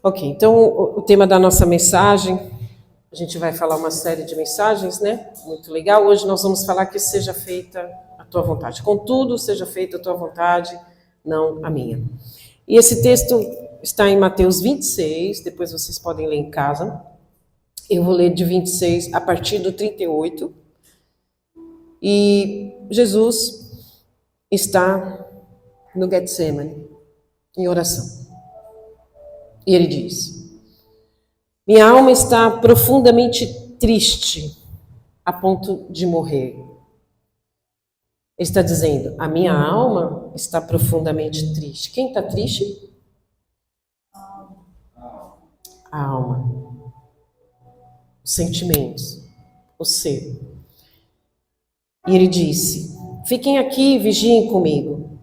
Ok, então o tema da nossa mensagem, a gente vai falar uma série de mensagens, né? Muito legal. Hoje nós vamos falar que seja feita a tua vontade. Contudo, seja feita a tua vontade, não a minha. E esse texto está em Mateus 26, depois vocês podem ler em casa. Eu vou ler de 26 a partir do 38. E Jesus está no Getsemane, em oração. E ele diz: minha alma está profundamente triste, a ponto de morrer. Ele está dizendo, a minha alma está profundamente triste. Quem está triste? A alma. Os sentimentos. O ser. E ele disse, fiquem aqui e vigiem comigo.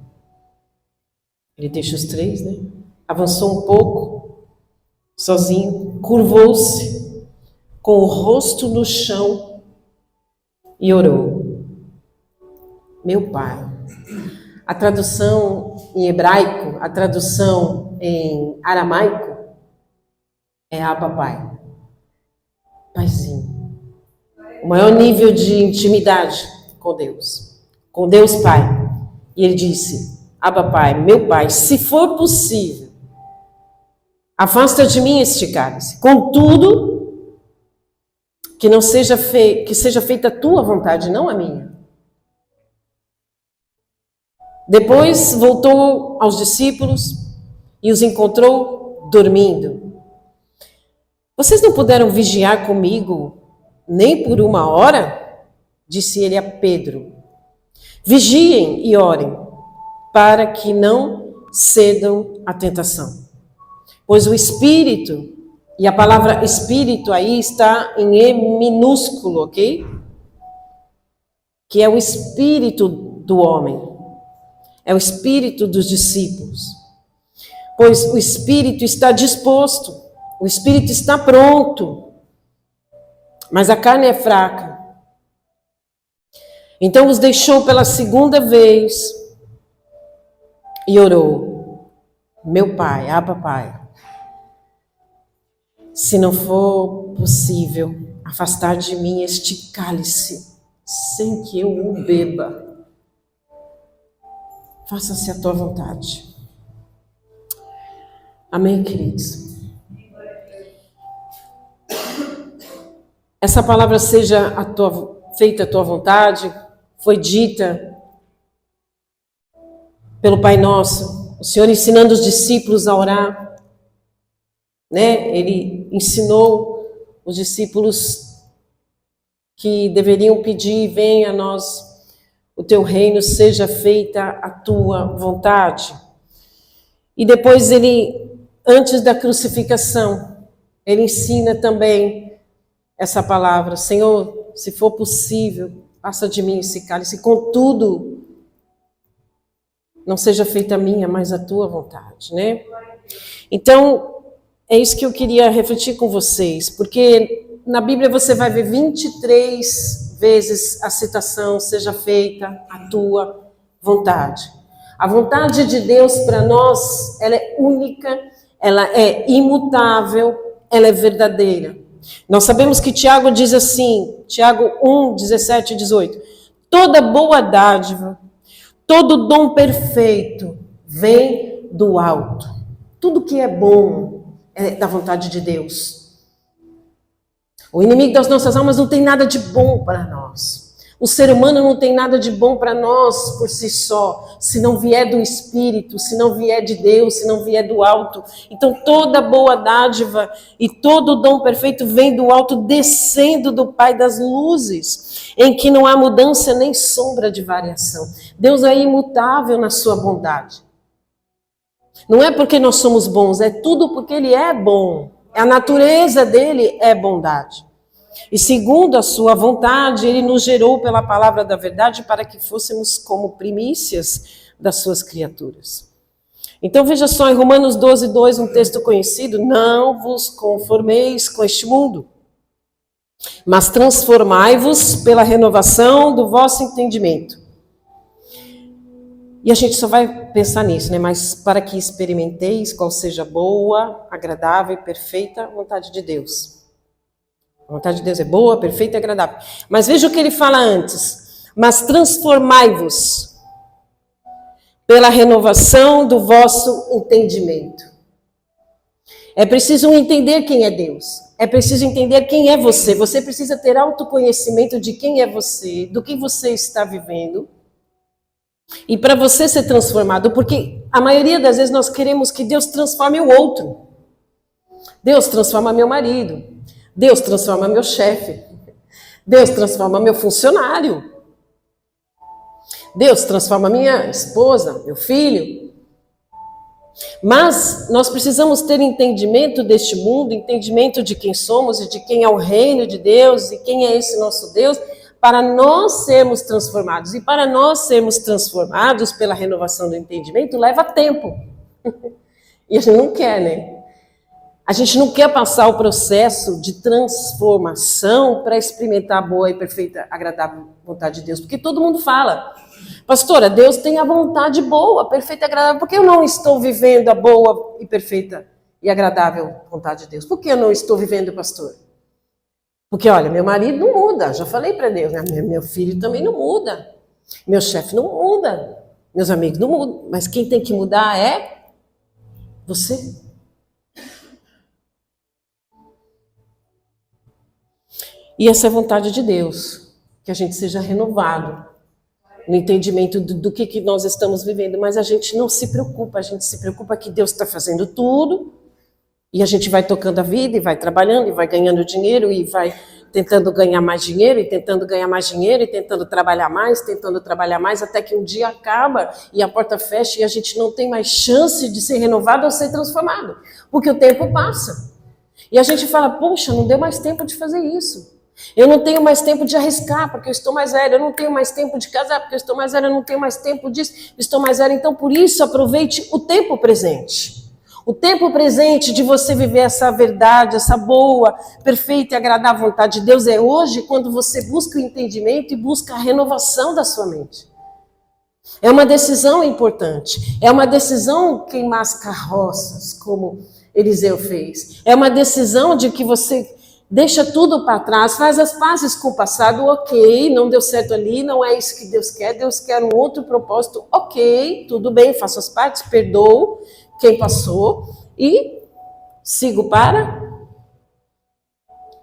Ele deixa os três, né? Avançou um pouco, sozinho, curvou-se, com o rosto no chão e orou. Meu Pai. A tradução em hebraico, a tradução em aramaico é Abba Pai. Paizinho. O maior nível de intimidade com Deus Pai. E ele disse, Abba Pai, meu Pai, se for possível, afasta de mim este cálice. Contudo, que seja feita a tua vontade, não a minha. Depois voltou aos discípulos e os encontrou dormindo. Vocês não puderam vigiar comigo nem por uma hora? Disse ele a Pedro. Vigiem e orem, para que não cedam à tentação. Pois o espírito, e a palavra espírito aí está em E minúsculo, ok? Que é o espírito do homem. É o espírito dos discípulos. Pois o espírito está disposto, o espírito está pronto, mas a carne é fraca. Então os deixou pela segunda vez e orou. Meu Pai, Abba Pai, se não for possível afastar de mim este cálice, sem que eu o beba, faça-se a tua vontade. Amém, queridos? Essa palavra seja feita a tua vontade, foi dita pelo Pai Nosso, o Senhor ensinando os discípulos a orar, né? Ele ensinou os discípulos que deveriam pedir, venha a nós o teu reino, seja feita a tua vontade. E depois ele, antes da crucificação, ele ensina também essa palavra, Senhor, se for possível, passa de mim esse cálice, contudo, não seja feita a minha, mas a tua vontade, né? Então, é isso que eu queria refletir com vocês, porque na Bíblia você vai ver 23 vezes a citação, seja feita a tua vontade. A vontade de Deus para nós, ela é única, ela é imutável, ela é verdadeira. Nós sabemos que Tiago diz assim, Tiago 1, 17 e 18, toda boa dádiva, todo dom perfeito vem do alto. Tudo que é bom é da vontade de Deus. O inimigo das nossas almas não tem nada de bom para nós. O ser humano não tem nada de bom para nós por si só, se não vier do Espírito, se não vier de Deus, se não vier do alto. Então toda boa dádiva e todo dom perfeito vem do alto, descendo do Pai das luzes, em que não há mudança nem sombra de variação. Deus é imutável na sua bondade. Não é porque nós somos bons, é tudo porque Ele é bom. A natureza dele é bondade. E segundo a sua vontade, ele nos gerou pela palavra da verdade para que fôssemos como primícias das suas criaturas. Então veja só, em Romanos 12, 2, um texto conhecido, não vos conformeis com este mundo, mas transformai-vos pela renovação do vosso entendimento, E a gente só vai pensar nisso, né? Mas para que experimenteis qual seja boa, agradável e perfeita vontade de Deus. A vontade de Deus é boa, perfeita e agradável. Mas veja o que ele fala antes. Mas transformai-vos pela renovação do vosso entendimento. É preciso entender quem é Deus. É preciso entender quem é você. Você precisa ter autoconhecimento de quem é você, do que você está vivendo. E para você ser transformado, porque a maioria das vezes nós queremos que Deus transforme o outro. Deus transforma meu marido. Deus transforma meu chefe. Deus transforma meu funcionário. Deus transforma minha esposa, meu filho. Mas nós precisamos ter entendimento deste mundo, entendimento de quem somos e de quem é o reino de Deus e quem é esse nosso Deus, para nós sermos transformados. E para nós sermos transformados pela renovação do entendimento, leva tempo. E a gente não quer, né? A gente não quer passar o processo de transformação para experimentar a boa e perfeita, agradável vontade de Deus. Porque todo mundo fala, pastora, Deus tem a vontade boa, perfeita e agradável. Por que eu não estou vivendo a boa e perfeita e agradável vontade de Deus? Por que eu não estou vivendo, pastor? Porque, olha, meu marido não muda, já falei para Deus, né? Meu filho também não muda, meu chefe não muda, meus amigos não mudam, mas quem tem que mudar é você. E essa é a vontade de Deus, que a gente seja renovado no entendimento do que nós estamos vivendo, mas a gente não se preocupa, a gente se preocupa que Deus está fazendo tudo, e a gente vai tocando a vida, e vai trabalhando, e vai ganhando dinheiro, e vai tentando ganhar mais dinheiro, e tentando ganhar mais dinheiro, e tentando trabalhar mais, até que um dia acaba, e a porta fecha, e a gente não tem mais chance de ser renovado ou ser transformado, porque o tempo passa. E a gente fala, poxa, não deu mais tempo de fazer isso. Eu não tenho mais tempo de arriscar, porque eu estou mais velha. Eu não tenho mais tempo de casar, porque eu estou mais velha. Eu não tenho mais tempo disso, estou mais velha. Então, por isso, aproveite o tempo presente. O tempo presente de você viver essa verdade, essa boa, perfeita e agradável vontade de Deus é hoje, quando você busca o entendimento e busca a renovação da sua mente. É uma decisão importante. É uma decisão queimar as carroças, como Eliseu fez. É uma decisão de que você deixa tudo para trás, faz as pazes com o passado, ok, não deu certo ali, não é isso que Deus quer um outro propósito, ok, tudo bem, faço as partes, perdoo quem passou e sigo para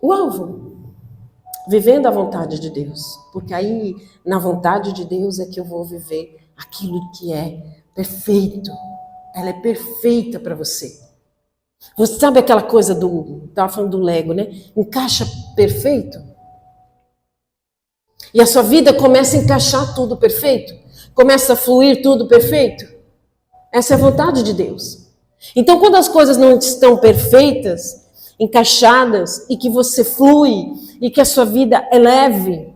o alvo, vivendo a vontade de Deus, porque aí na vontade de Deus é que eu vou viver aquilo que é perfeito, ela é perfeita para você. Você sabe aquela coisa estava falando do Lego, né? Encaixa perfeito. E a sua vida começa a encaixar tudo perfeito. Começa a fluir tudo perfeito. Essa é a vontade de Deus. Então, quando as coisas não estão perfeitas, encaixadas, e que você flui, e que a sua vida é leve.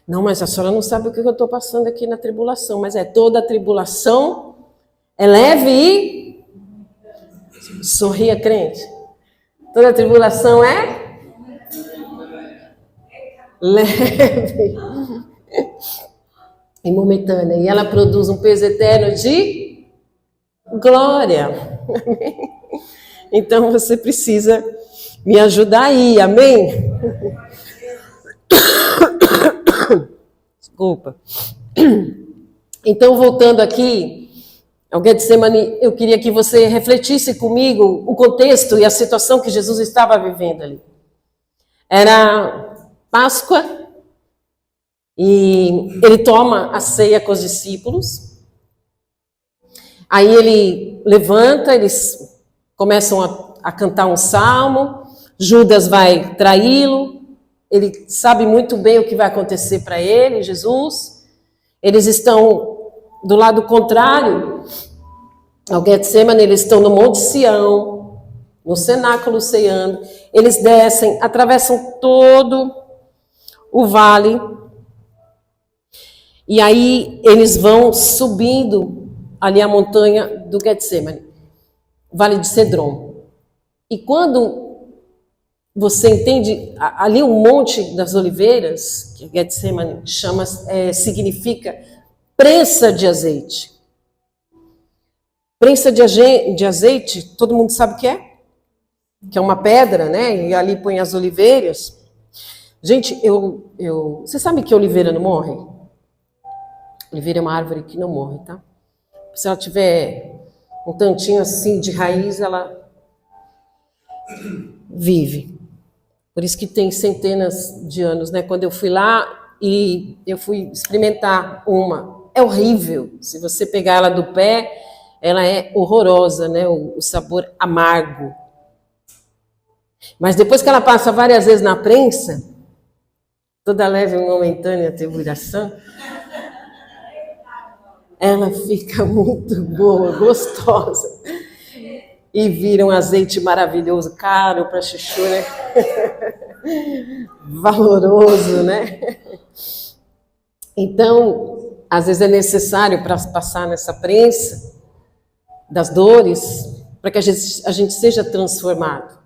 Não, mas a senhora não sabe o que eu estou passando aqui na tribulação. Mas toda a tribulação é leve e... Sorria, crente. Toda tribulação é leve e momentânea. E ela produz um peso eterno de glória. Então você precisa me ajudar aí, amém? Desculpa. Então, voltando aqui, ao Getsemane, eu queria que você refletisse comigo o contexto e a situação que Jesus estava vivendo ali. Era Páscoa e ele toma a ceia com os discípulos. Aí ele levanta, eles começam a cantar um salmo, Judas vai traí-lo, ele sabe muito bem o que vai acontecer para ele, Jesus. Eles estão do lado contrário ao Getsemane, eles estão no Monte Sião, no cenáculo ceando, eles descem, atravessam todo o vale, e aí eles vão subindo ali a montanha do Getsemane, Vale de Cedron. E quando você entende, ali o Monte das Oliveiras, que Getsemane significa prensa de azeite. Prensa de azeite, todo mundo sabe o que é? Que é uma pedra, né? E ali põe as oliveiras. Gente, você sabe que a oliveira não morre? Oliveira é uma árvore que não morre, tá? Se ela tiver um tantinho assim de raiz, ela vive. Por isso que tem centenas de anos, né? Quando eu fui lá e eu fui experimentar uma, é horrível. Se você pegar ela do pé, ela é horrorosa, né? O sabor amargo. Mas depois que ela passa várias vezes na prensa, toda leve e momentânea tribulação, ela fica muito boa, gostosa. E vira um azeite maravilhoso, caro para chuchu, né? Valoroso, né? Então, às vezes é necessário para passar nessa prensa das dores, para que a gente seja transformado.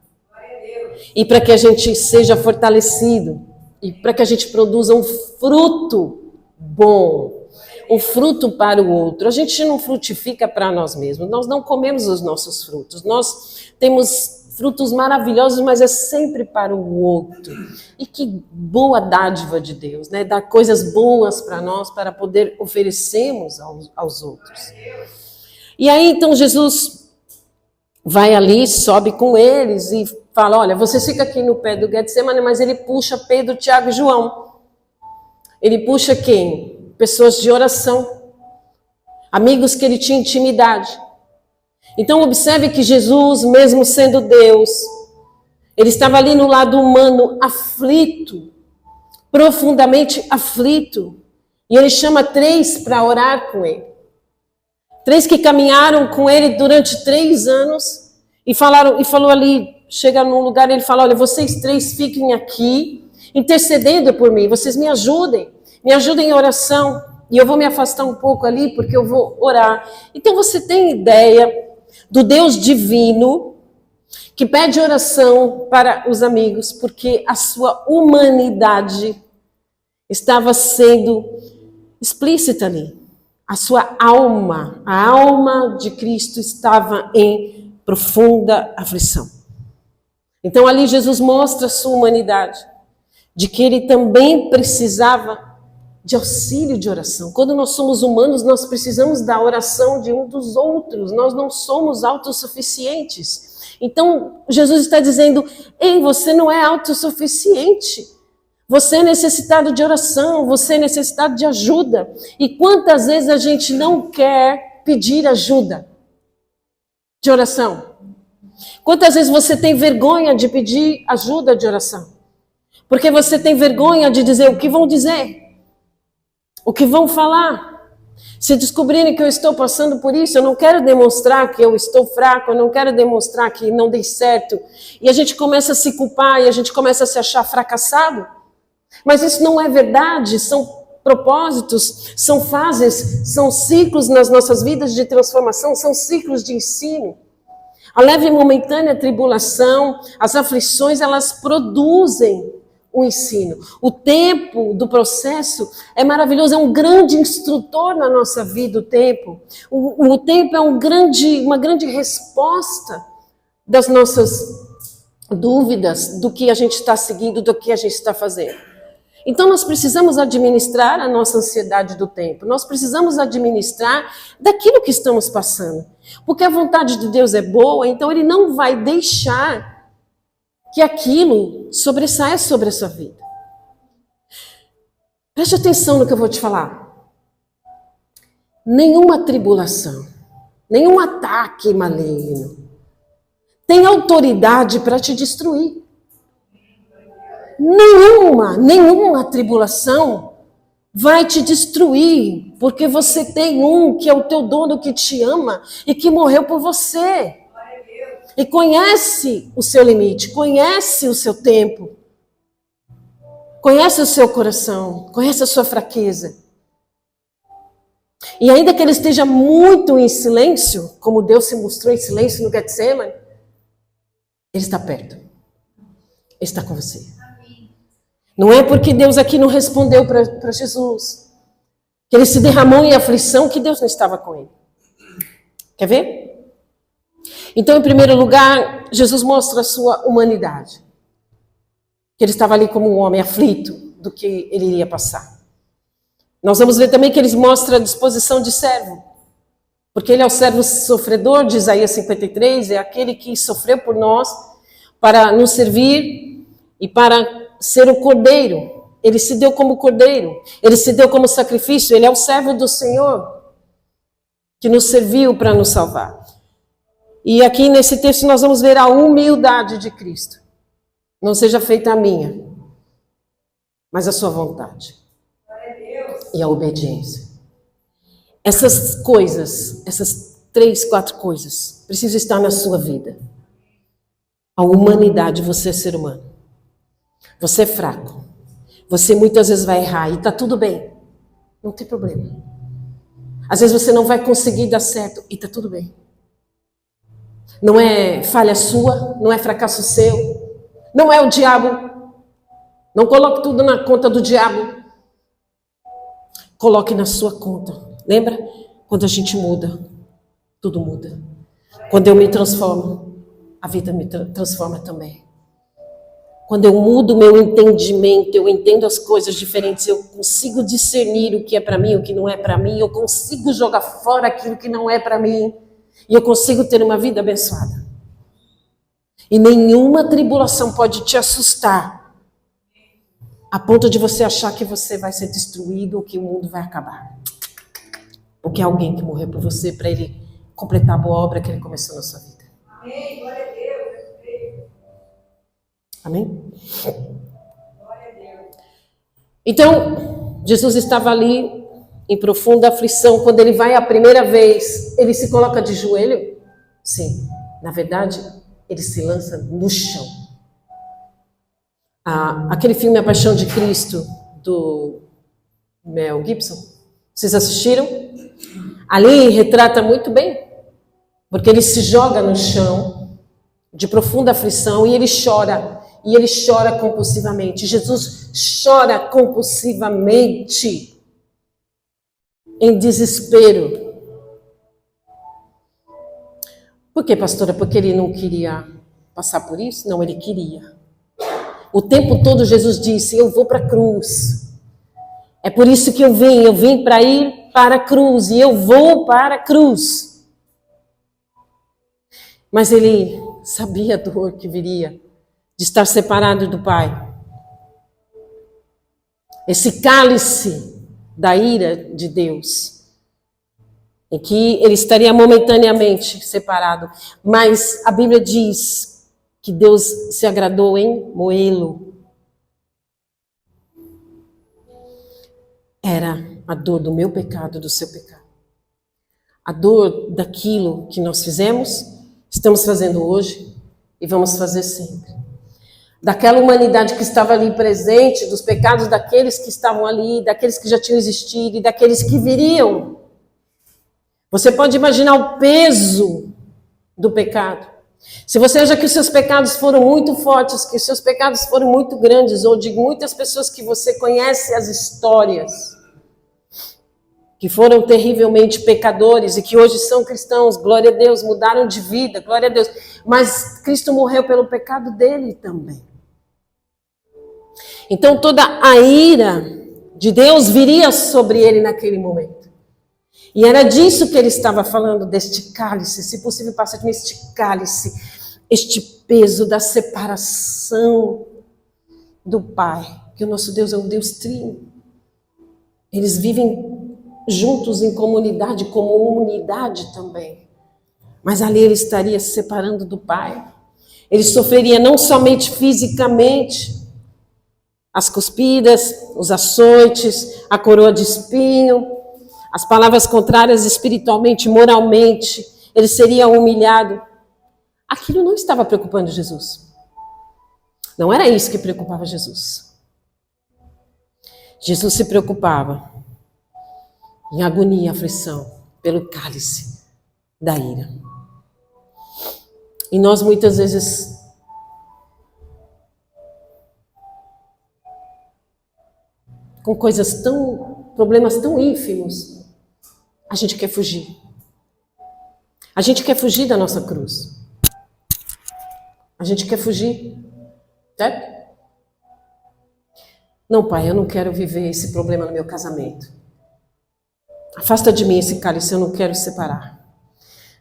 E para que a gente seja fortalecido. E para que a gente produza um fruto bom. Um fruto para o outro. A gente não frutifica para nós mesmos. Nós não comemos os nossos frutos. Nós temos frutos maravilhosos, mas é sempre para o outro. E que boa dádiva de Deus, né? Dar coisas boas para nós, para poder oferecermos aos outros. E aí, então, Jesus vai ali, sobe com eles e fala, olha, você fica aqui no pé do Getsemane, mas ele puxa Pedro, Tiago e João. Ele puxa quem? Pessoas de oração. Amigos que ele tinha intimidade. Então, observe que Jesus, mesmo sendo Deus, ele estava ali no lado humano, aflito, profundamente aflito. E ele chama 3 para orar com ele. 3 que caminharam com ele durante 3 anos e falou ali, chega num lugar e ele fala, olha, vocês 3 fiquem aqui, intercedendo por mim, vocês me ajudem em oração, e eu vou me afastar um pouco ali, porque eu vou orar. Então você tem ideia do Deus divino, que pede oração para os amigos, porque a sua humanidade estava sendo explícita ali. A sua alma, a alma de Cristo estava em profunda aflição. Então ali Jesus mostra a sua humanidade, de que ele também precisava de auxílio de oração. Quando nós somos humanos, nós precisamos da oração de um dos outros, nós não somos autossuficientes. Então Jesus está dizendo, ei, você não é autossuficiente. Você é necessitado de oração, você é necessitado de ajuda. E quantas vezes a gente não quer pedir ajuda de oração? Quantas vezes você tem vergonha de pedir ajuda de oração? Porque você tem vergonha de dizer o que vão dizer, o que vão falar. Se descobrirem que eu estou passando por isso, eu não quero demonstrar que eu estou fraco, eu não quero demonstrar que não dei certo. E a gente começa a se culpar e a gente começa a se achar fracassado. Mas isso não é verdade, são propósitos, são fases, são ciclos nas nossas vidas de transformação, são ciclos de ensino. A leve e momentânea tribulação, as aflições, elas produzem o ensino. O tempo do processo é maravilhoso, é um grande instrutor na nossa vida, o tempo. O tempo é uma grande resposta das nossas dúvidas, do que a gente está seguindo, do que a gente está fazendo. Então nós precisamos administrar a nossa ansiedade do tempo, nós precisamos administrar daquilo que estamos passando. Porque a vontade de Deus é boa, então Ele não vai deixar que aquilo sobressaia sobre a sua vida. Preste atenção no que eu vou te falar. Nenhuma tribulação, nenhum ataque maligno tem autoridade para te destruir. Nenhuma tribulação vai te destruir, porque você tem um que é o teu dono, que te ama e que morreu por você. E conhece o seu limite, conhece o seu tempo, conhece o seu coração, conhece a sua fraqueza. E ainda que ele esteja muito em silêncio, como Deus se mostrou em silêncio no Getsemane, Ele está perto. Ele está com você. Não é porque Deus aqui não respondeu para Jesus. que ele se derramou em aflição, que Deus não estava com ele. Quer ver? Então, em primeiro lugar, Jesus mostra a sua humanidade. Que ele estava ali como um homem aflito do que ele iria passar. Nós vamos ver também que ele mostra a disposição de servo. Porque ele é o servo sofredor de Isaías 53, é aquele que sofreu por nós para nos servir e para ser o cordeiro. Ele se deu como cordeiro, ele se deu como sacrifício, ele é o servo do Senhor que nos serviu para nos salvar. E aqui nesse texto nós vamos ver a humildade de Cristo. Não seja feita a minha, mas a sua vontade. E a obediência. Essas coisas, essas 3, 4 coisas, precisam estar na sua vida. A humanidade, você é ser humano. Você é fraco. Você muitas vezes vai errar e está tudo bem. Não tem problema. Às vezes você não vai conseguir dar certo e está tudo bem. Não é falha sua, não é fracasso seu, não é o diabo. Não coloque tudo na conta do diabo. Coloque na sua conta. Lembra? Quando a gente muda, tudo muda. Quando eu me transformo, a vida me transforma também. Quando eu mudo meu entendimento, eu entendo as coisas diferentes, eu consigo discernir o que é para mim, o que não é para mim, eu consigo jogar fora aquilo que não é para mim, e eu consigo ter uma vida abençoada. E nenhuma tribulação pode te assustar, a ponto de você achar que você vai ser destruído ou que o mundo vai acabar. Porque é alguém que morreu por você para ele completar a boa obra que ele começou na sua vida. Amém, glória a Deus. Amém? Glória a Deus. Então, Jesus estava ali em profunda aflição. Quando ele vai a primeira vez, ele se coloca de joelho? Sim. Na verdade, ele se lança no chão. Aquele filme A Paixão de Cristo, do Mel Gibson, vocês assistiram? Ali retrata muito bem, porque ele se joga no chão, de profunda aflição, e ele chora compulsivamente. Jesus chora compulsivamente, em desespero. Por quê, pastora? Porque ele não queria passar por isso? Não, ele queria. O tempo todo Jesus disse, eu vou para a cruz. É por isso que eu vim para ir para a cruz, e eu vou para a cruz. Mas ele sabia a dor que viria de estar separado do Pai. Esse cálice da ira de Deus, em que ele estaria momentaneamente separado. Mas a Bíblia diz que Deus se agradou em moê-lo. Era a dor do meu pecado, do seu pecado. A dor daquilo que nós fizemos, estamos fazendo hoje e vamos fazer sempre. Daquela humanidade que estava ali presente, dos pecados daqueles que estavam ali, daqueles que já tinham existido e daqueles que viriam. Você pode imaginar o peso do pecado. Se você acha que os seus pecados foram muito fortes, que os seus pecados foram muito grandes, ou de muitas pessoas que você conhece as histórias, que foram terrivelmente pecadores e que hoje são cristãos, glória a Deus, mudaram de vida, glória a Deus. Mas Cristo morreu pelo pecado dele também. Então toda a ira de Deus viria sobre ele naquele momento. E era disso que ele estava falando, deste cálice, se possível passa de mim este cálice, este peso da separação do Pai, que o nosso Deus é um Deus trino. Eles vivem juntos em comunidade, como unidade também. Mas ali ele estaria se separando do Pai. Ele sofreria não somente fisicamente, as cuspidas, os açoites, a coroa de espinho, as palavras contrárias espiritualmente, moralmente, ele seria humilhado. Aquilo não estava preocupando Jesus. Não era isso que preocupava Jesus. Jesus se preocupava em agonia e aflição pelo cálice da ira. E nós muitas vezes com coisas tão problemas tão ínfimos, a gente quer fugir. A gente quer fugir da nossa cruz. A gente quer fugir, certo? Não, pai, eu não quero viver esse problema no meu casamento. Afasta de mim esse cálice, eu não quero separar.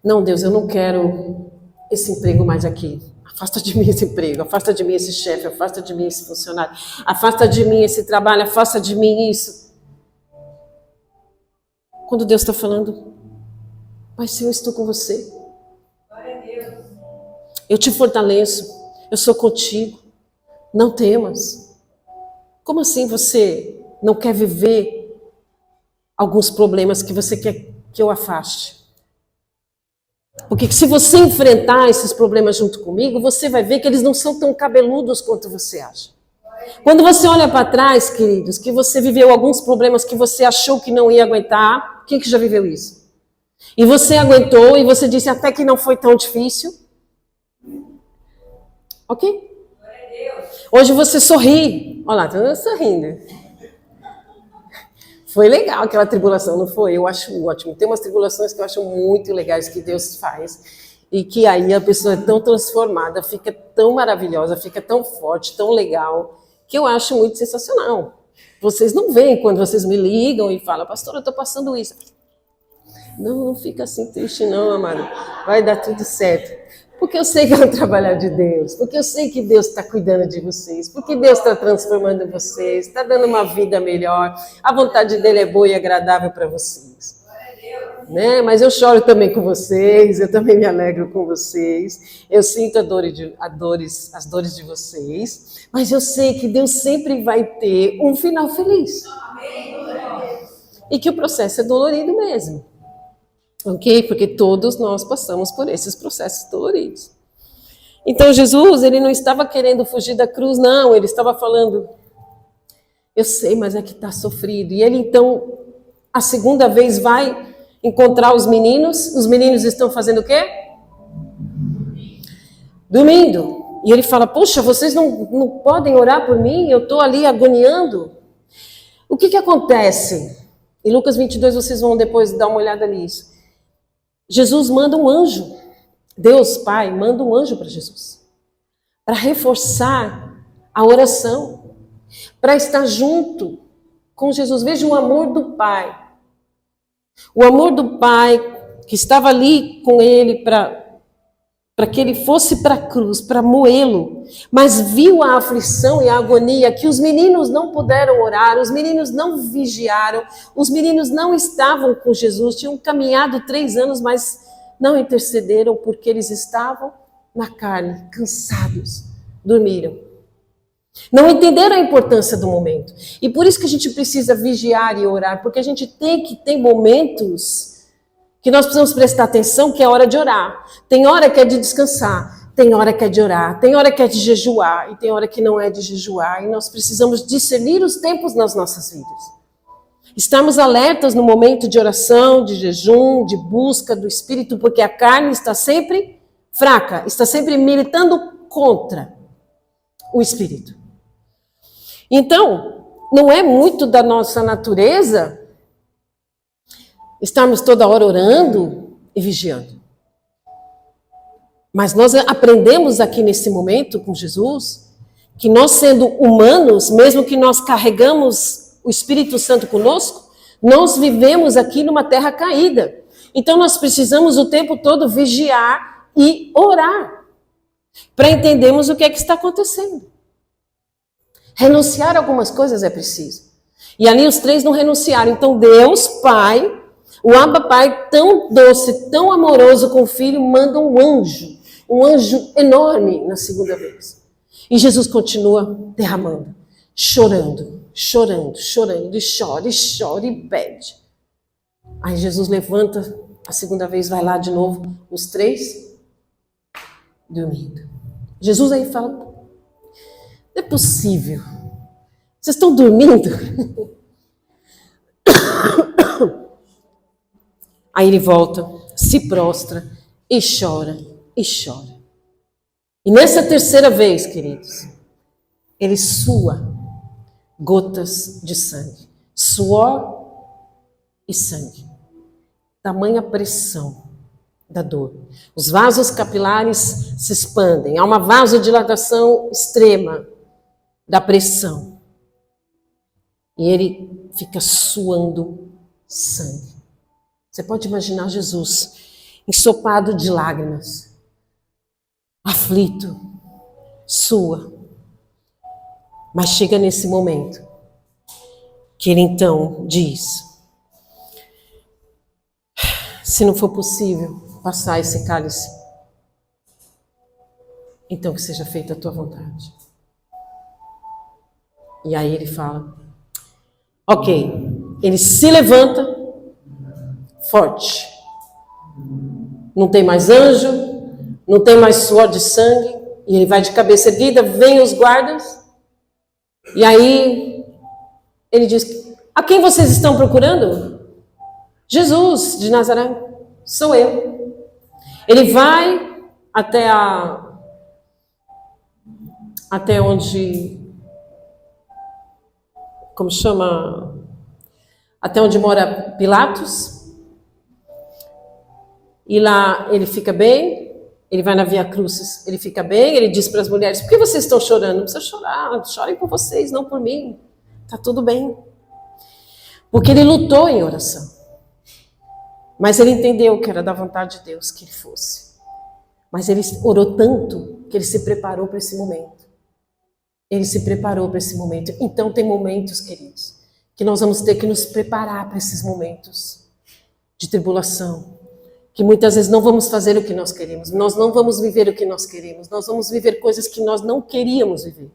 Não, Deus, eu não quero esse emprego mais aqui. Afasta de mim esse emprego, afasta de mim esse chefe, afasta de mim esse funcionário, afasta de mim esse trabalho, afasta de mim isso. Quando Deus está falando, Pai, Senhor, eu estou com você. Glória a Deus. Eu te fortaleço, eu sou contigo. Não temas. Como assim você não quer viver alguns problemas que você quer que eu afaste? Porque se você enfrentar esses problemas junto comigo, você vai ver que eles não são tão cabeludos quanto você acha. Quando você olha para trás, queridos, que você viveu alguns problemas que você achou que não ia aguentar, quem que já viveu isso? E você aguentou e você disse até que não foi tão difícil. Ok? Glória a Deus. Hoje você sorri. Olha lá, tá sorrindo. Foi legal aquela tribulação, não foi? Eu acho ótimo. Tem umas tribulações que eu acho muito legais que Deus faz. E que aí a pessoa é tão transformada, fica tão maravilhosa, fica tão forte, tão legal, que eu acho muito sensacional. Vocês não veem quando vocês me ligam e falam, pastora, eu estou passando isso. Não, não fica assim triste não, amado. Vai dar tudo certo. Porque eu sei que é um trabalhar de Deus. Porque eu sei que Deus está cuidando de vocês. Porque Deus está transformando vocês. Está dando uma vida melhor. A vontade dele é boa e agradável para vocês. Né? Mas eu choro também com vocês. Eu também me alegro com vocês. Eu sinto as dores de vocês. Mas eu sei que Deus sempre vai ter um final feliz. E que o processo é dolorido mesmo. Ok? Porque todos nós passamos por esses processos doloridos. Então Jesus, ele não estava querendo fugir da cruz, não. Ele estava falando, eu sei, mas é que está sofrido. E ele então, a segunda vez vai encontrar os meninos. Os meninos estão fazendo o quê? Dormindo. E ele fala, poxa, vocês não podem orar por mim? Eu estou ali agoniando. O que acontece? Em Lucas 22, vocês vão depois dar uma olhada nisso. Jesus manda um anjo, Deus Pai manda um anjo para Jesus, para reforçar a oração, para estar junto com Jesus. Veja o amor do Pai. O amor do Pai que estava ali com ele para que ele fosse para a cruz, para moê-lo, mas viu a aflição e a agonia que os meninos não puderam orar, os meninos não vigiaram, os meninos não estavam com Jesus, tinham caminhado 3 anos, mas não intercederam porque eles estavam na carne, cansados, dormiram. Não entenderam a importância do momento. E por isso que a gente precisa vigiar e orar, porque a gente tem que ter momentos que nós precisamos prestar atenção, que é hora de orar. Tem hora que é de descansar, tem hora que é de orar, tem hora que é de jejuar, e tem hora que não é de jejuar, e nós precisamos discernir os tempos nas nossas vidas. Estamos alertas no momento de oração, de jejum, de busca do Espírito, porque a carne está sempre fraca, está sempre militando contra o Espírito. Então, não é muito da nossa natureza estarmos toda hora orando e vigiando. Mas nós aprendemos aqui nesse momento com Jesus, que nós sendo humanos, mesmo que nós carregamos o Espírito Santo conosco, nós vivemos aqui numa terra caída. Então nós precisamos o tempo todo vigiar e orar, para entendermos o que é que está acontecendo. Renunciar a algumas coisas é preciso. E ali os 3 não renunciaram. Então Deus, Pai, o Abba Pai, tão doce, tão amoroso com o Filho, manda um anjo enorme na segunda vez. E Jesus continua derramando, chorando, e chora e pede. Aí Jesus levanta, a segunda vez vai lá de novo, os 3 dormindo. Jesus aí fala, não é possível, vocês estão dormindo? Aí ele volta, se prostra e chora, e chora. E nessa terceira vez, queridos, ele sua gotas de sangue, suor e sangue. Tamanha pressão da dor. Os vasos capilares se expandem. Há uma vasodilatação extrema da pressão. E ele fica suando sangue. Você pode imaginar Jesus ensopado de lágrimas, aflito, sua. Mas chega nesse momento que ele então diz: se não for possível passar esse cálice, então que seja feita a tua vontade. E aí ele fala, ok, ele se levanta forte. Não tem mais anjo, não tem mais suor de sangue, e ele vai de cabeça erguida, vem os guardas, e aí ele diz, a quem vocês estão procurando? Jesus de Nazaré, sou eu. Ele vai até onde, como chama, até onde mora Pilatos, e lá ele fica bem, ele vai na Via Crucis, ele fica bem, ele diz para as mulheres, por que vocês estão chorando? Não precisa chorar, chorem por vocês, não por mim, tá tudo bem. Porque ele lutou em oração. Mas ele entendeu que era da vontade de Deus que ele fosse. Mas ele orou tanto que ele se preparou para esse momento. Ele se preparou para esse momento. Então tem momentos, queridos, que nós vamos ter que nos preparar para esses momentos de tribulação. Que muitas vezes não vamos fazer o que nós queremos. Nós não vamos viver o que nós queremos. Nós vamos viver coisas que nós não queríamos viver.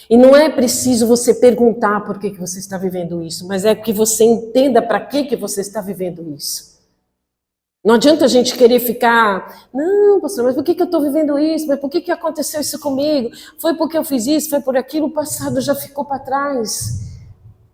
E não é preciso você perguntar por que você está vivendo isso, mas é que você entenda para que você está vivendo isso. Não adianta a gente querer ficar, não, pastor, mas por que eu estou vivendo isso? Mas por que aconteceu isso comigo? Foi porque eu fiz isso, foi por aquilo, o passado já ficou para trás.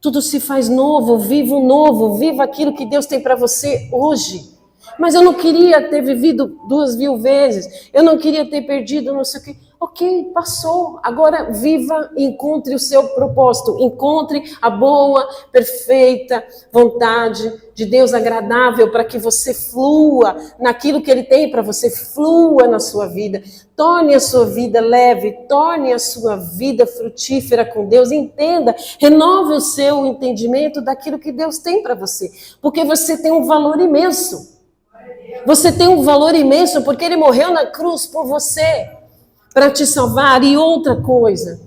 Tudo se faz novo, viva aquilo que Deus tem para você hoje. Mas eu não queria ter vivido 2.000 vezes, eu não queria ter perdido não sei o quê. Ok, passou. Agora viva e encontre o seu propósito. Encontre a boa, perfeita vontade de Deus agradável para que você flua naquilo que Ele tem para você. Flua na sua vida. Torne a sua vida leve. Torne a sua vida frutífera com Deus. Entenda, renove o seu entendimento daquilo que Deus tem para você. Porque você tem um valor imenso. Você tem um valor imenso porque Ele morreu na cruz por você. Para te salvar. E outra coisa,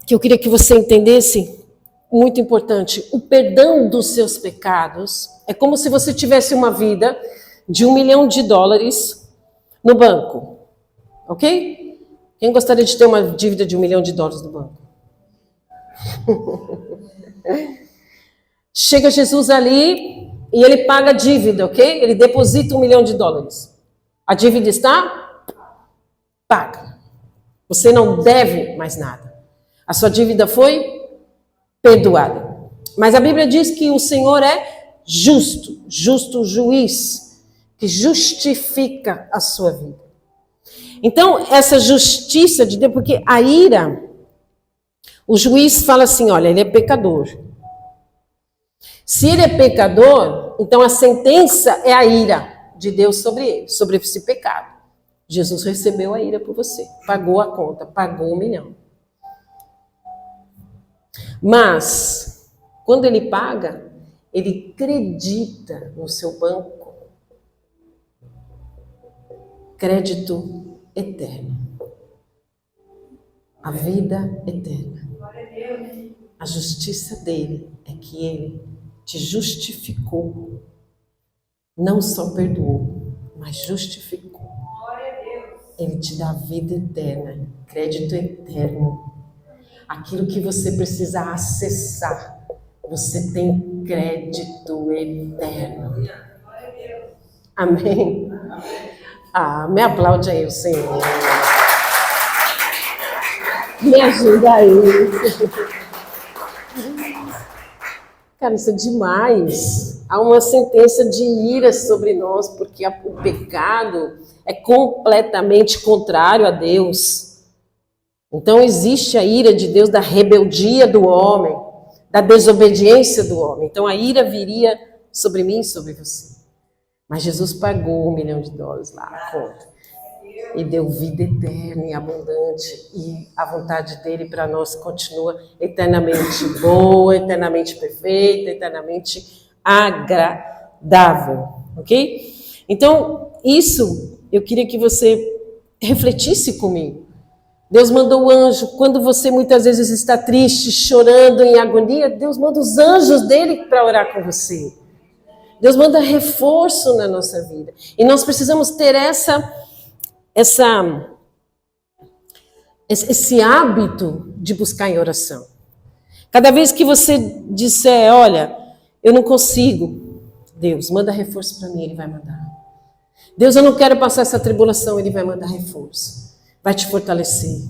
que eu queria que você entendesse, muito importante, o perdão dos seus pecados é como se você tivesse uma vida de $1 milhão no banco, ok? Quem gostaria de ter uma dívida de $1 milhão no banco? Chega Jesus ali e ele paga a dívida, ok? Ele deposita $1 milhão. A dívida está paga. Você não deve mais nada. A sua dívida foi perdoada. Mas a Bíblia diz que o Senhor é justo juiz, que justifica a sua vida. Então, essa justiça de Deus, porque a ira, o juiz fala assim, olha, ele é pecador. Se ele é pecador, então a sentença é a ira de Deus sobre ele, sobre esse pecado. Jesus recebeu a ira por você, pagou a conta, pagou $1 milhão. Mas, quando ele paga, ele acredita no seu banco crédito eterno. A vida eterna. A justiça dele é que ele te justificou. Não só perdoou, mas justificou. Ele te dá vida eterna, crédito eterno. Aquilo que você precisa acessar, você tem crédito eterno. Amém? Me aplaude aí o Senhor. Me ajuda aí. Cara, isso é demais. Há uma sentença de ira sobre nós, porque o pecado é completamente contrário a Deus. Então existe a ira de Deus da rebeldia do homem. da desobediência do homem. Então a ira viria sobre mim e sobre você. Mas Jesus pagou $1 milhão lá na conta. E deu vida eterna e abundante. E a vontade dele para nós continua eternamente boa, eternamente perfeita, eternamente agradável. Ok? Então, isso eu queria que você refletisse comigo. Deus mandou o anjo. Quando você muitas vezes está triste, chorando, em agonia, Deus manda os anjos dele para orar com você. Deus manda reforço na nossa vida. E nós precisamos ter esse hábito de buscar em oração. Cada vez que você disser, olha, eu não consigo, Deus, manda reforço para mim, Ele vai mandar. Deus, eu não quero passar essa tribulação, Ele vai mandar reforço. Vai te fortalecer.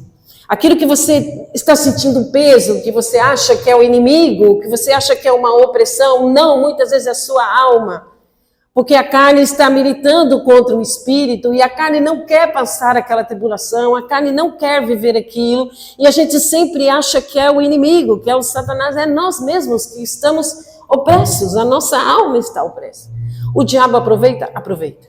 Aquilo que você está sentindo peso, que você acha que é o inimigo, que você acha que é uma opressão, não, muitas vezes é a sua alma. Porque a carne está militando contra o espírito e a carne não quer passar aquela tribulação, a carne não quer viver aquilo e a gente sempre acha que é o inimigo, que é o Satanás, é nós mesmos que estamos opressos, a nossa alma está opressa. O diabo aproveita? Aproveita.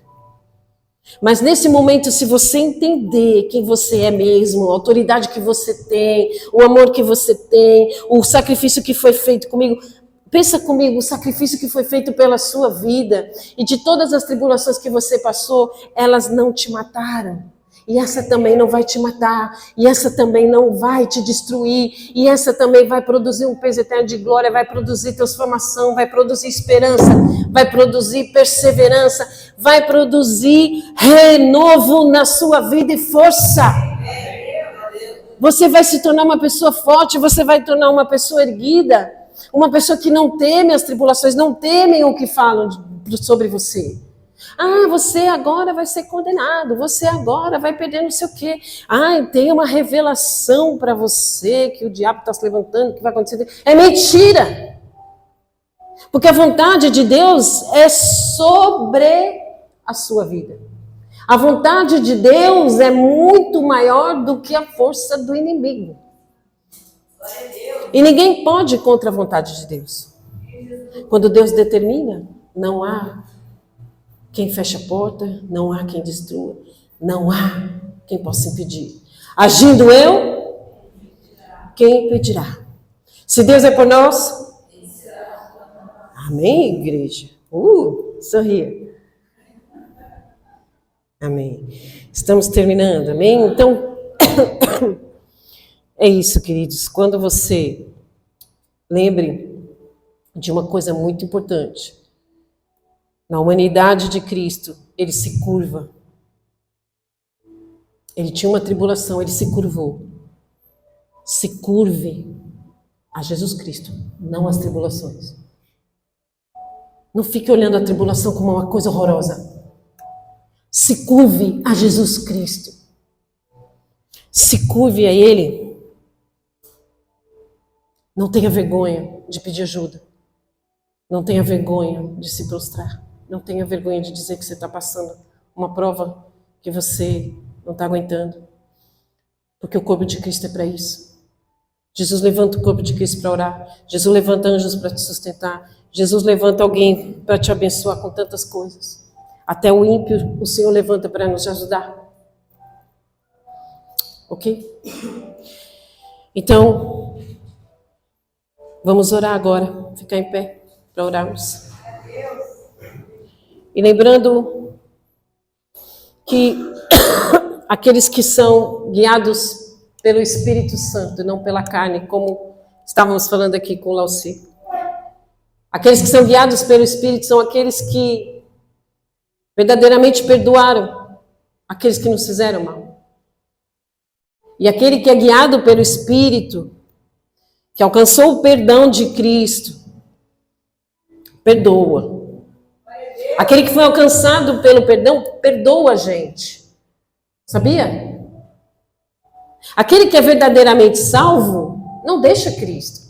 Mas nesse momento, se você entender quem você é mesmo, a autoridade que você tem, o amor que você tem, o sacrifício que foi feito comigo, pensa comigo, o sacrifício que foi feito pela sua vida e de todas as tribulações que você passou, elas não te mataram. E essa também não vai te matar, e essa também não vai te destruir, e essa também vai produzir um peso eterno de glória, vai produzir transformação, vai produzir esperança, vai produzir perseverança, vai produzir renovo na sua vida e força. Você vai se tornar uma pessoa forte, você vai tornar uma pessoa erguida, uma pessoa que não teme as tribulações, não temem o que falam sobre você. Ah, você agora vai ser condenado, você agora vai perder não sei o quê. Ah, tem uma revelação para você que o diabo está se levantando, que vai acontecer. É mentira! Porque a vontade de Deus é sobre a sua vida. A vontade de Deus é muito maior do que a força do inimigo. E ninguém pode ir contra a vontade de Deus. Quando Deus determina, não há quem feche a porta, não há quem destrua, não há quem possa impedir. Agindo eu, quem impedirá? Se Deus é por nós, amém, igreja? Sorria. Amém. Estamos terminando, amém? Então, é isso, queridos. Quando você lembre de uma coisa muito importante, na humanidade de Cristo, ele se curva. Ele tinha uma tribulação, ele se curvou. Se curve a Jesus Cristo, não às tribulações. Não fique olhando a tribulação como uma coisa horrorosa. Se curve a Jesus Cristo. Se curve a Ele. Não tenha vergonha de pedir ajuda. Não tenha vergonha de se prostrar. Não tenha vergonha de dizer que você está passando uma prova que você não está aguentando. Porque o corpo de Cristo é para isso. Jesus levanta o corpo de Cristo para orar. Jesus levanta anjos para te sustentar. Jesus levanta alguém para te abençoar com tantas coisas. Até o ímpio, o Senhor levanta para nos ajudar. Ok? Então, vamos orar agora. Ficar em pé para orarmos. E lembrando que aqueles que são guiados pelo Espírito Santo, não pela carne, como estávamos falando aqui com o Lauci. Aqueles que são guiados pelo Espírito são aqueles que verdadeiramente perdoaram aqueles que nos fizeram mal. E aquele que é guiado pelo Espírito, que alcançou o perdão de Cristo, perdoa. Aquele que foi alcançado pelo perdão, perdoa a gente. Sabia? Aquele que é verdadeiramente salvo, não deixa Cristo.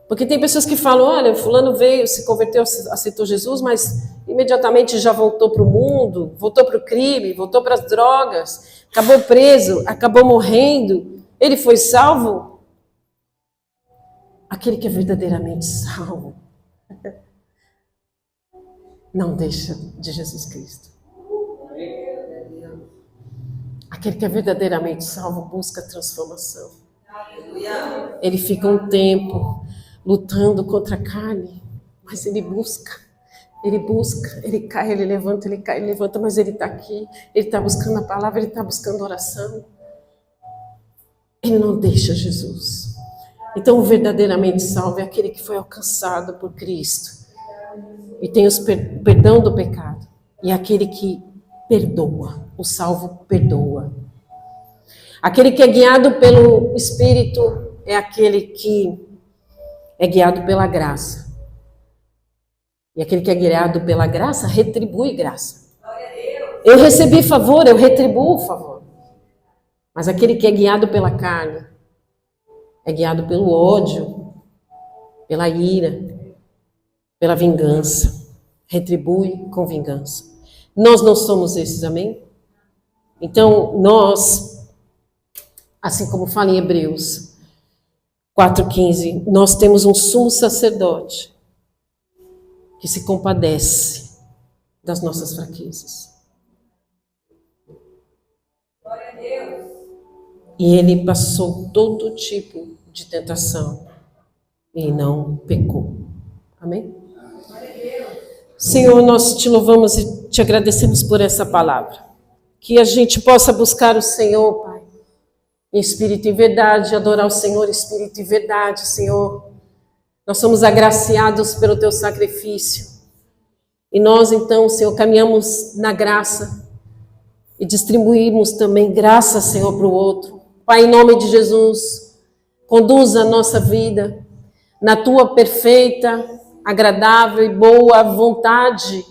Porque tem pessoas que falam, olha, fulano veio, se converteu, aceitou Jesus, mas imediatamente já voltou para o mundo, voltou para o crime, voltou para as drogas, acabou preso, acabou morrendo. Ele foi salvo? Aquele que é verdadeiramente salvo não deixa de Jesus Cristo. Aquele que é verdadeiramente salvo busca transformação. Ele fica um tempo lutando contra a carne, mas ele busca, ele cai, ele levanta, mas ele está aqui, ele está buscando a palavra, ele está buscando oração. Ele não deixa Jesus. Então, o verdadeiramente salvo é aquele que foi alcançado por Cristo e tem o perdão do pecado. E aquele que perdoa, o salvo perdoa. Aquele que é guiado pelo Espírito é aquele que é guiado pela graça. E aquele que é guiado pela graça retribui graça. Eu recebi favor, eu retribuo o favor. Mas aquele que é guiado pela carne é guiado pelo ódio, pela ira, pela vingança. Retribui com vingança. Nós não somos esses, amém? Então, nós, assim como fala em Hebreus 4,15, nós temos um sumo sacerdote que se compadece das nossas fraquezas. Glória a Deus. E ele passou todo tipo de tentação e não pecou. Amém? Senhor, nós te louvamos e te agradecemos por essa palavra. Que a gente possa buscar o Senhor, Pai, em espírito e verdade, adorar o Senhor em espírito e verdade, Senhor. Nós somos agraciados pelo teu sacrifício. E nós, então, Senhor, caminhamos na graça e distribuímos também graça, Senhor, para o outro. Pai, em nome de Jesus, conduza a nossa vida na tua perfeita, agradável e boa vontade,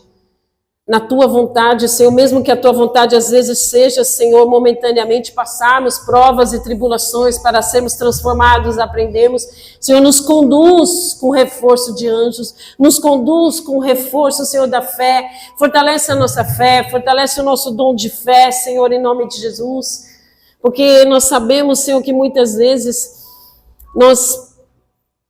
na tua vontade, Senhor, mesmo que a tua vontade às vezes seja, Senhor, momentaneamente passarmos provas e tribulações para sermos transformados, aprendemos. Senhor, nos conduz com reforço de anjos, nos conduz com reforço, Senhor, da fé, fortalece a nossa fé, fortalece o nosso dom de fé, Senhor, em nome de Jesus, porque nós sabemos, Senhor, que muitas vezes nós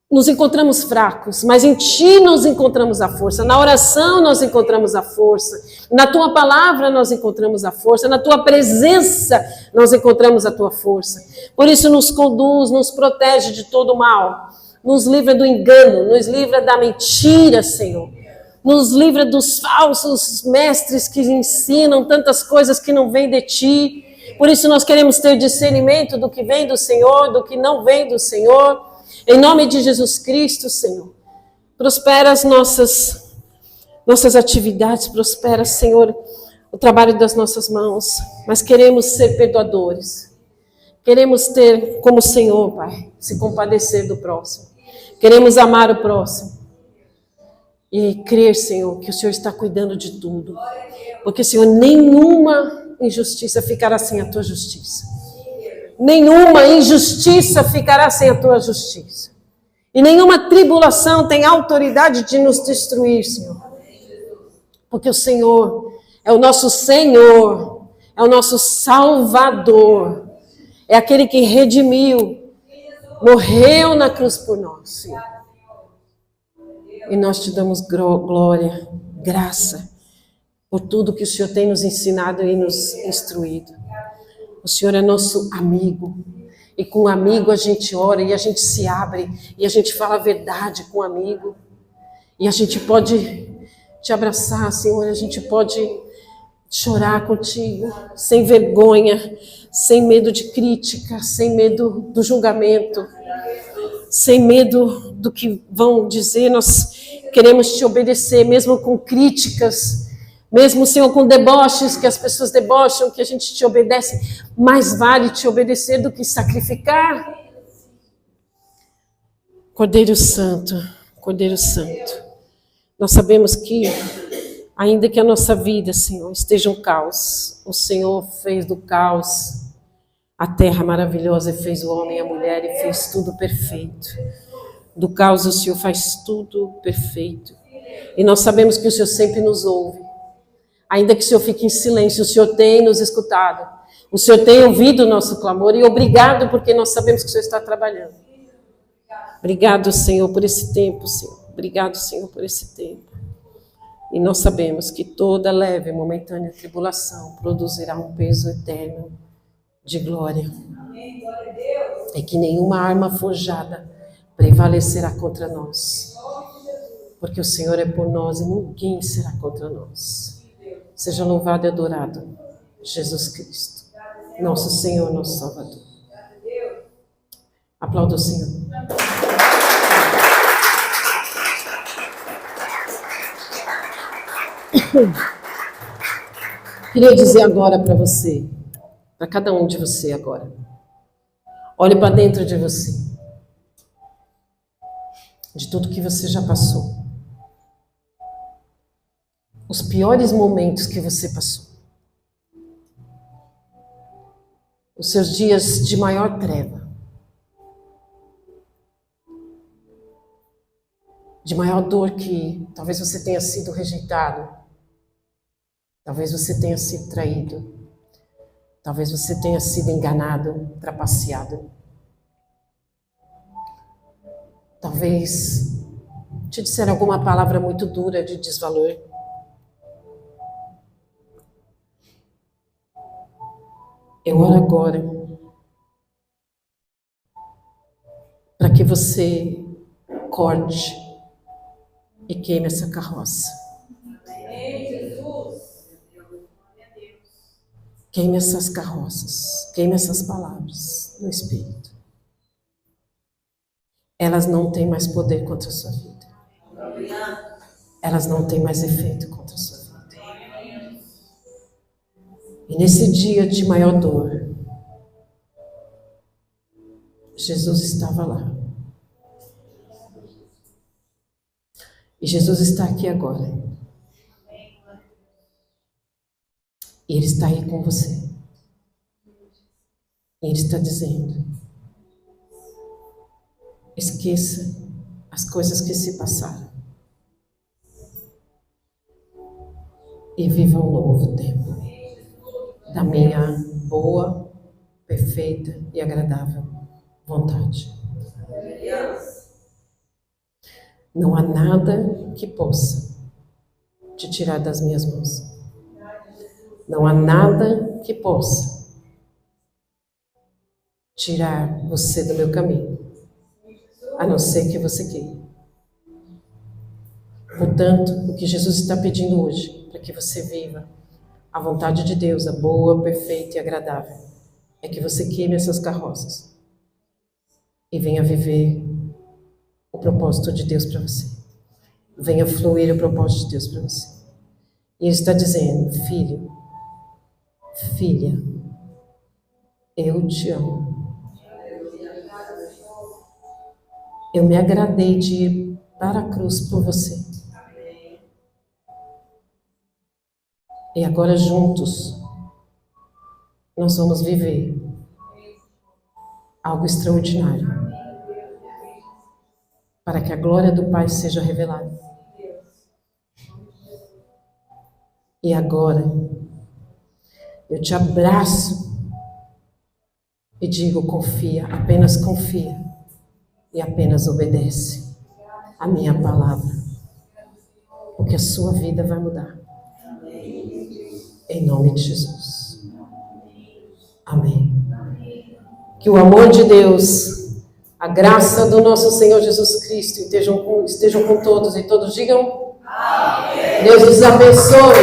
nos encontramos fracos, mas em Ti nós encontramos a força. Na oração nós encontramos a força. Na Tua palavra nós encontramos a força. Na Tua presença nós encontramos a Tua força. Por isso nos conduz, nos protege de todo o mal. Nos livra do engano, nos livra da mentira, Senhor. Nos livra dos falsos mestres que ensinam tantas coisas que não vêm de Ti. Por isso nós queremos ter discernimento do que vem do Senhor, do que não vem do Senhor. Em nome de Jesus Cristo, Senhor, prospera as nossas atividades, prospera, Senhor, o trabalho das nossas mãos, mas queremos ser perdoadores. Queremos ter como Senhor, Pai, se compadecer do próximo. Queremos amar o próximo e crer, Senhor, que o Senhor está cuidando de tudo. Porque, Senhor, nenhuma injustiça ficará sem a Tua justiça. Nenhuma injustiça ficará sem a tua justiça. E nenhuma tribulação tem autoridade de nos destruir, Senhor. Porque o Senhor é o nosso Senhor, é o nosso Salvador. É aquele que redimiu, morreu na cruz por nós, Senhor. E nós te damos glória, graça, por tudo que o Senhor tem nos ensinado e nos instruído. O Senhor é nosso amigo, e com o amigo a gente ora, e a gente se abre, e a gente fala a verdade com o amigo, e a gente pode te abraçar, Senhor, a gente pode chorar contigo, sem vergonha, sem medo de crítica, sem medo do julgamento, sem medo do que vão dizer. Nós queremos te obedecer, mesmo com críticas, mesmo, Senhor, com deboches, que as pessoas debocham, que a gente te obedece, mais vale te obedecer do que sacrificar. Cordeiro Santo, nós sabemos que, ainda que a nossa vida, Senhor, esteja um caos, o Senhor fez do caos a terra maravilhosa e fez o homem e a mulher e fez tudo perfeito. Do caos o Senhor faz tudo perfeito. E nós sabemos que o Senhor sempre nos ouve. Ainda que o Senhor fique em silêncio, o Senhor tem nos escutado. O Senhor tem ouvido o nosso clamor e obrigado porque nós sabemos que o Senhor está trabalhando. Obrigado, Senhor, por esse tempo, Senhor. Obrigado, Senhor, por esse tempo. E nós sabemos que toda leve e momentânea tribulação produzirá um peso eterno de glória. Amém. Glória a Deus. E que nenhuma arma forjada prevalecerá contra nós. Porque o Senhor é por nós e ninguém será contra nós. Seja louvado e adorado Jesus Cristo, nosso Senhor, nosso Salvador. Aplauda o Senhor. Queria dizer agora para você, para cada um de você agora. Olhe para dentro de você. De tudo que você já passou. Os piores momentos que você passou. Os seus dias de maior treva. De maior dor que talvez você tenha sido rejeitado. Talvez você tenha sido traído. Talvez você tenha sido enganado, trapaceado. Talvez te disseram alguma palavra muito dura de desvalor. Eu oro agora para que você corte e queime essa carroça. Amém, Jesus. Queime essas carroças, queime essas palavras no Espírito. Elas não têm mais poder contra a sua vida. Elas não têm mais efeito contra a sua vida. E nesse dia de maior dor, Jesus estava lá. E Jesus está aqui agora. E Ele está aí com você. E Ele está dizendo: esqueça as coisas que se passaram. E viva um novo tempo da minha boa, perfeita e agradável vontade. Não há nada que possa te tirar das minhas mãos. Não há nada que possa tirar você do meu caminho, a não ser que você queira. Portanto, o que Jesus está pedindo hoje, para que você viva a vontade de Deus, a boa, perfeita e agradável, é que você queime essas carroças e venha viver o propósito de Deus para você. Venha fluir o propósito de Deus para você. E Ele está dizendo: filho, filha, eu te amo. Eu me agradei de ir para a cruz por você. E agora juntos nós vamos viver algo extraordinário para que a glória do Pai seja revelada. E agora eu te abraço e digo: confia, apenas confia e apenas obedece a minha palavra, porque a sua vida vai mudar. Em nome de Jesus. Amém. Que o amor de Deus, a graça do nosso Senhor Jesus Cristo estejam com todos e todos digam: amém. Deus os abençoe.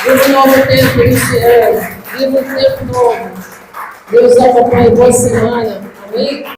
Viva um novo tempo iniciando. Viva um tempo novo. Deus acompanhe. Boa semana. Amém.